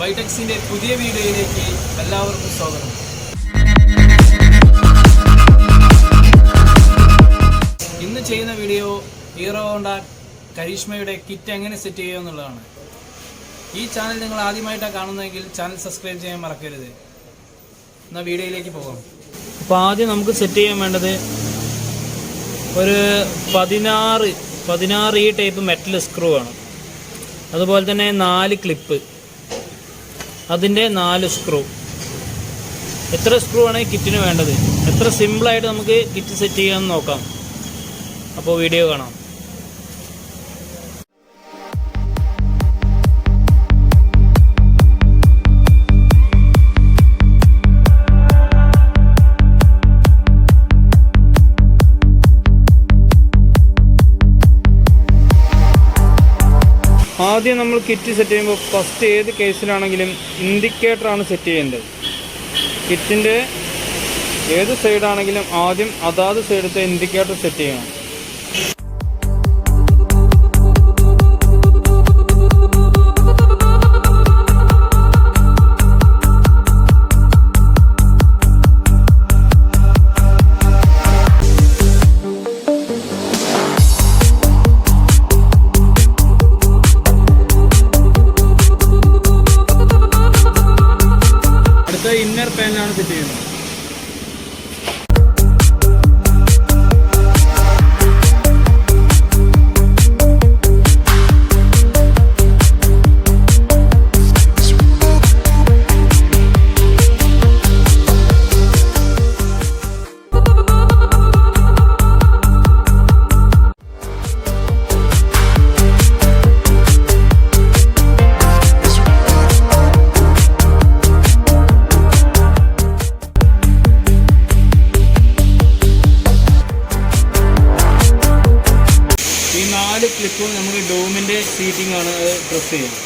വൈടെക്സിൻ്റെ പുതിയ വീഡിയോയിലേക്ക് എല്ലാവർക്കും സ്വാഗതം. ഇന്ന് ചെയ്യുന്ന വീഡിയോ ഹീറോ ഹോണ്ട കരീഷ്മയുടെ കിറ്റ് എങ്ങനെ സെറ്റ് ചെയ്യുക എന്നുള്ളതാണ്. ഈ ചാനൽ നിങ്ങൾ ആദ്യമായിട്ടാണ് കാണുന്നതെങ്കിൽ ചാനൽ സബ്സ്ക്രൈബ് ചെയ്യാൻ മറക്കരുത്. എന്നാൽ വീഡിയോയിലേക്ക് പോകാം. അപ്പോൾ ആദ്യം നമുക്ക് സെറ്റ് ചെയ്യാൻ വേണ്ടത് ഒരു 16 ഈ ടൈപ്പ് മെറ്റൽ സ്ക്രൂ ആണ്. അതുപോലെ തന്നെ 4 ക്ലിപ്പ്, അതിൻ്റെ 4 സ്ക്രൂ. എത്ര സ്ക്രൂ ആണ് കിറ്റിന് വേണ്ടത്? എത്ര സിമ്പിളായിട്ട് നമുക്ക് കിറ്റ് സെറ്റ് ചെയ്യാമെന്ന് നോക്കാം. അപ്പോൾ വീഡിയോ കാണാം. ആദ്യം നമ്മൾ കിറ്റ് സെറ്റ് ചെയ്യുമ്പോൾ ഫസ്റ്റ് ഏത് കേസിലാണെങ്കിലും ഇൻഡിക്കേറ്ററാണ് സെറ്റ് ചെയ്യേണ്ടത്. കിറ്റിൻ്റെ ഏത് സൈഡാണെങ്കിലും ആദ്യം അതാത് സൈഡത്തെ ഇൻഡിക്കേറ്റർ സെറ്റ് ചെയ്യണം. ഇന്നർ പാനലാണ് സെറ്റ് ചെയ്യുന്നത്. ഈ 4 ക്ലിപ്പും നമുക്ക് ഡോമിൻ്റെ സീറ്റിംഗ് ആണ് ഡ്രസ് ചെയ്യുന്നത്.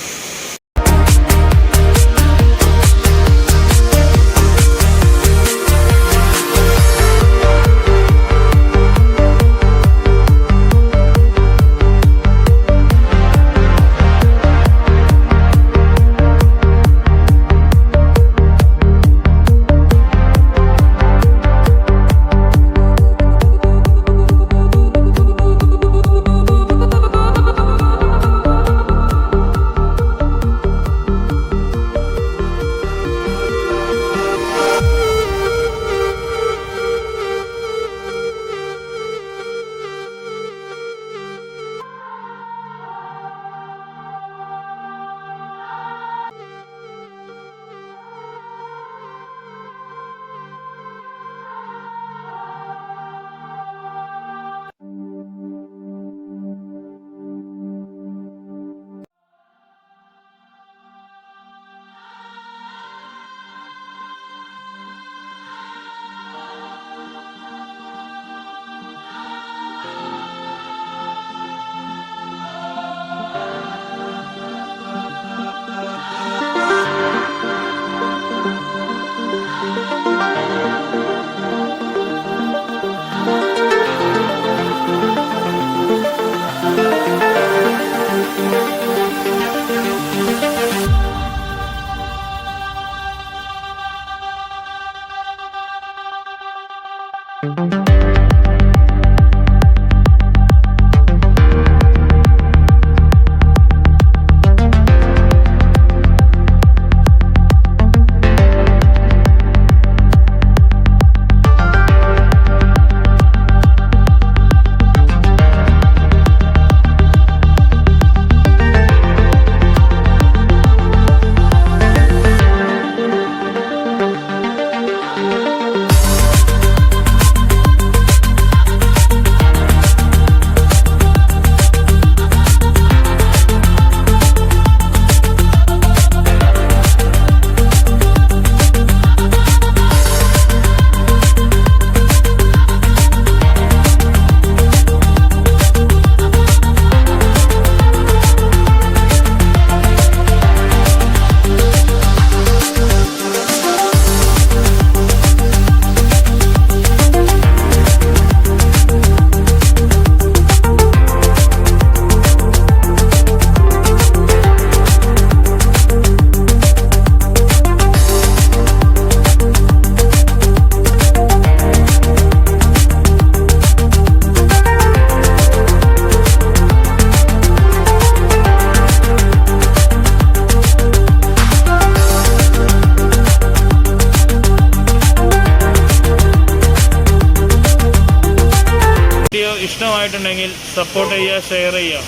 ഇഷ്ടപ്പെട്ടിട്ടുണ്ടെങ്കിൽ സപ്പോർട്ട് ചെയ്യുക, ഷെയർ ചെയ്യുക.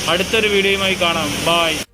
അടുത്തൊരു വീഡിയോയുമായി കാണാം. ബായ്.